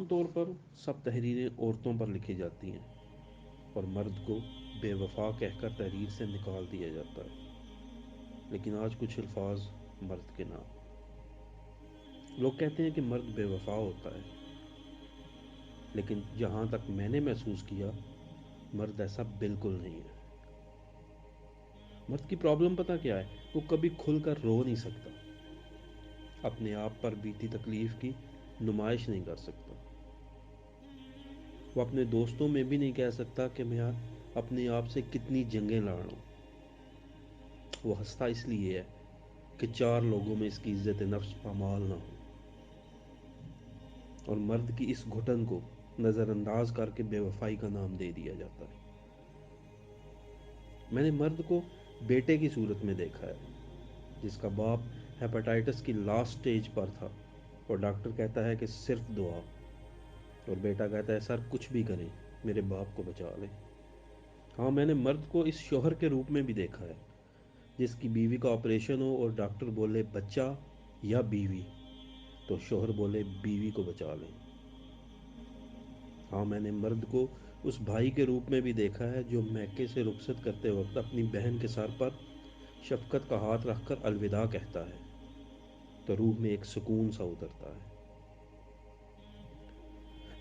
عام طور پر سب تحریریں عورتوں پر لکھی جاتی ہیں اور مرد کو بے وفا کہہ کر تحریر سے نکال دیا جاتا ہے، لیکن آج کچھ الفاظ مرد کے نام۔ لوگ کہتے ہیں کہ مرد بے وفا ہوتا ہے، لیکن جہاں تک میں نے محسوس کیا، مرد ایسا بالکل نہیں ہے۔ مرد کی پرابلم پتہ کیا ہے؟ وہ کبھی کھل کر رو نہیں سکتا، اپنے آپ پر بیتی تکلیف کی نمائش نہیں کر سکتا، وہ اپنے دوستوں میں بھی نہیں کہہ سکتا کہ میں اپنے آپ سے کتنی جنگیں لڑ رہا ہوں۔ وہ ہنستا اس لیے ہے کہ چار لوگوں میں اس کی عزت نفس پامال نہ ہو، اور مرد کی اس گھٹن کو نظر انداز کر کے بے وفائی کا نام دے دیا جاتا ہے۔ میں نے مرد کو بیٹے کی صورت میں دیکھا ہے، جس کا باپ ہیپاٹائٹس کی لاسٹ سٹیج پر تھا اور ڈاکٹر کہتا ہے کہ صرف دعا، اور بیٹا کہتا ہے سر کچھ بھی کریں میرے باپ کو بچا لیں۔ ہاں، میں نے مرد کو اس شوہر کے روپ میں بھی دیکھا ہے، جس کی بیوی کا آپریشن ہو اور ڈاکٹر بولے بچہ یا بیوی، تو شوہر بولے بیوی کو بچا لیں۔ ہاں، میں نے مرد کو اس بھائی کے روپ میں بھی دیکھا ہے جو میکے سے رخصت کرتے وقت اپنی بہن کے سر پر شفقت کا ہاتھ رکھ کر الوداع کہتا ہے تو روح میں ایک سکون سا اترتا ہے۔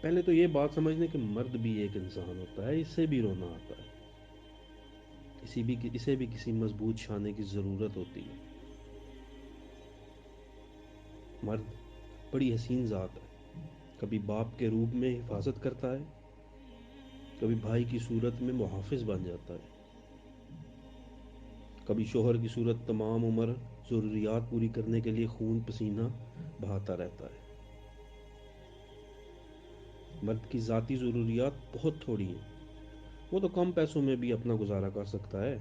پہلے تو یہ بات سمجھنے کہ مرد بھی ایک انسان ہوتا ہے، اس سے بھی رونا آتا ہے، اسے بھی کسی مضبوط شانے کی ضرورت ہوتی ہے۔ مرد بڑی حسین ذات ہے، کبھی باپ کے روپ میں حفاظت کرتا ہے، کبھی بھائی کی صورت میں محافظ بن جاتا ہے، کبھی شوہر کی صورت تمام عمر ضروریات پوری کرنے کے لیے خون پسینہ بہاتا رہتا ہے۔ مرد کی ذاتی ضروریات بہت تھوڑی ہیں، وہ تو کم پیسوں میں بھی اپنا گزارا کر سکتا ہے،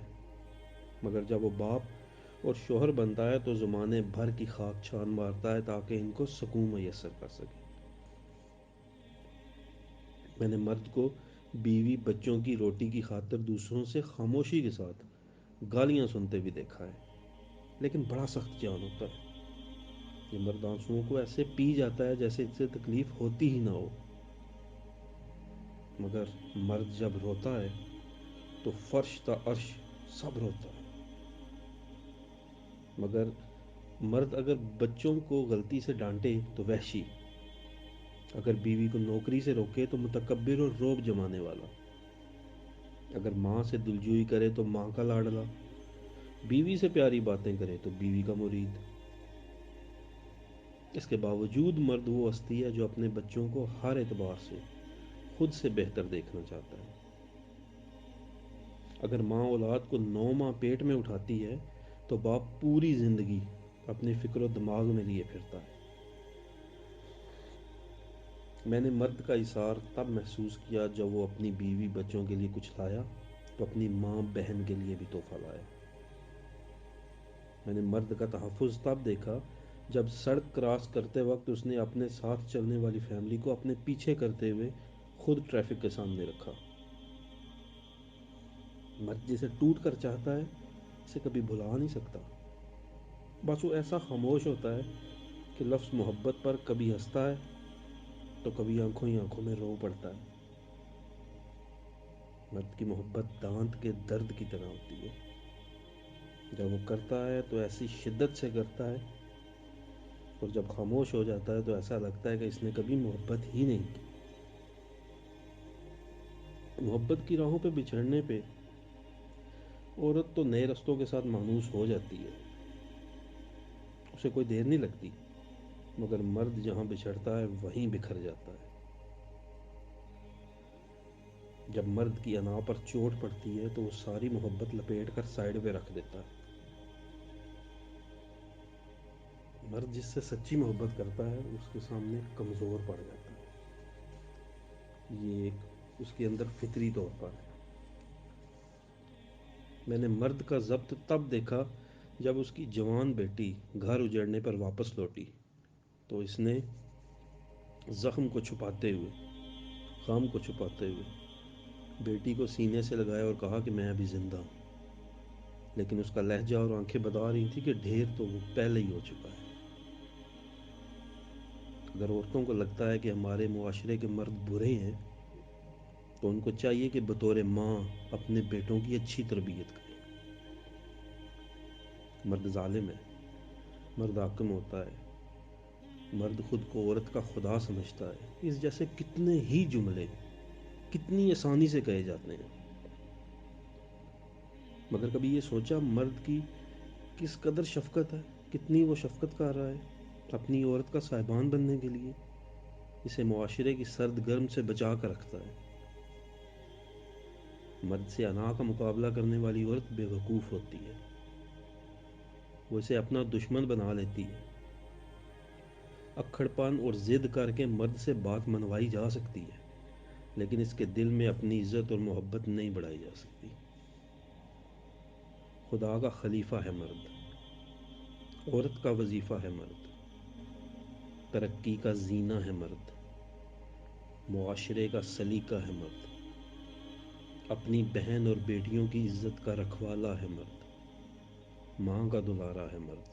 مگر جب وہ باپ اور شوہر بنتا ہے تو زمانے بھر کی خاک چھان مارتا ہے تاکہ ان کو سکون میسر کر سکے۔ میں نے مرد کو بیوی بچوں کی روٹی کی خاطر دوسروں سے خاموشی کے ساتھ گالیاں سنتے بھی دیکھا ہے، لیکن بڑا سخت جان ہوتا ہے۔ یہ مرد آنسوؤں کو ایسے پی جاتا ہے جیسے اس سے تکلیف ہوتی ہی نہ ہو، مگر مرد جب روتا ہے تو فرش تا عرش سب روتا ہے۔ مگر مرد اگر بچوں کو غلطی سے ڈانٹے تو وحشی، اگر بیوی کو نوکری سے روکے تو متکبر اور روب جمانے والا، اگر ماں سے دلجوئی کرے تو ماں کا لاڈلا، بیوی سے پیاری باتیں کرے تو بیوی کا مرید۔ اس کے باوجود مرد وہ ہستی ہے جو اپنے بچوں کو ہر اعتبار سے خود سے بہتر دیکھنا چاہتا ہے۔ اگر ماں اولاد کو 9 ماہ پیٹ میں اٹھاتی ہے تو باپ پوری زندگی اپنے فکر و دماغ میں لیے پھرتا ہے۔ میں نے مرد کا اثار تب محسوس کیا جب وہ اپنی بیوی بچوں کے لیے کچھ لایا تو اپنی ماں بہن کے لیے بھی تحفہ لایا۔ میں نے مرد کا تحفظ تب دیکھا جب سڑک کراس کرتے وقت اس نے اپنے ساتھ چلنے والی فیملی کو اپنے پیچھے کرتے ہوئے خود ٹریفک کے سامنے رکھا۔ مرد جسے ٹوٹ کر چاہتا ہے اسے کبھی بھلا نہیں سکتا، بس وہ ایسا خاموش ہوتا ہے کہ لفظ محبت پر کبھی ہنستا ہے تو کبھی آنکھوں ہی آنکھوں میں رو پڑتا ہے۔ مرد کی محبت دانت کے درد کی طرح ہوتی ہے، جب وہ کرتا ہے تو ایسی شدت سے کرتا ہے، اور جب خاموش ہو جاتا ہے تو ایسا لگتا ہے کہ اس نے کبھی محبت ہی نہیں کی۔ محبت کی راہوں پہ بچھڑنے پہ عورت تو نئے رستوں کے ساتھ مانوس ہو جاتی ہے، اسے کوئی دیر نہیں لگتی، مگر مرد جہاں بچھڑتا ہے وہیں بکھر جاتا ہے۔ جب مرد کی انا پر چوٹ پڑتی ہے تو وہ ساری محبت لپیٹ کر سائڈ پہ رکھ دیتا ہے۔ مرد جس سے سچی محبت کرتا ہے اس کے سامنے کمزور پڑ جاتا ہے، یہ ایک اس کے اندر فطری طور پر ہے۔ میں نے مرد کا ضبط تب دیکھا جب اس کی جوان بیٹی گھر اجڑنے پر واپس لوٹی تو اس نے زخم کو چھپاتے ہوئے، غم کو چھپاتے ہوئے بیٹی کو سینے سے لگایا اور کہا کہ میں ابھی زندہ ہوں، لیکن اس کا لہجہ اور آنکھیں بتا رہی تھی کہ ڈھیر تو وہ پہلے ہی ہو چکا ہے۔ اگر عورتوں کو لگتا ہے کہ ہمارے معاشرے کے مرد برے ہیں تو ان کو چاہیے کہ بطور ماں اپنے بیٹوں کی اچھی تربیت کریں۔ مرد ظالم ہے، مرد حاکم ہوتا ہے، مرد خود کو عورت کا خدا سمجھتا ہے، اس جیسے کتنے ہی جملے کتنی آسانی سے کہے جاتے ہیں۔ مگر کبھی یہ سوچا مرد کی کس قدر شفقت ہے، کتنی وہ شفقت کر رہا ہے اپنی عورت کا صاحبان بننے کے لیے، اسے معاشرے کی سرد گرم سے بچا کر رکھتا ہے۔ مرد سے انا کا مقابلہ کرنے والی عورت بے وقوف ہوتی ہے، وہ اسے اپنا دشمن بنا لیتی ہے۔ اکھڑ پن اور ضد کر کے مرد سے بات منوائی جا سکتی ہے، لیکن اس کے دل میں اپنی عزت اور محبت نہیں بڑھائی جا سکتی۔ خدا کا خلیفہ ہے مرد، عورت کا وظیفہ ہے مرد، ترقی کا زینہ ہے مرد، معاشرے کا سلیقہ ہے مرد، اپنی بہن اور بیٹیوں کی عزت کا رکھوالا ہے مرد، ماں کا دلارا ہے مرد،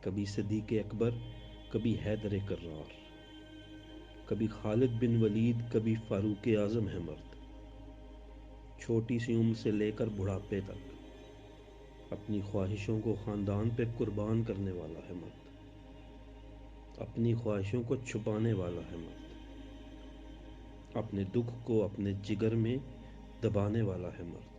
کبھی صدیق اکبر، کبھی حیدر کرار، کبھی خالد بن ولید، کبھی فاروق اعظم ہے مرد، چھوٹی سی عمر سے لے کر بڑھاپے تک اپنی خواہشوں کو خاندان پہ قربان کرنے والا ہے مرد، اپنی خواہشوں کو چھپانے والا ہے مرد، اپنے دکھ کو اپنے جگر میں دبانے والا ہے مرد۔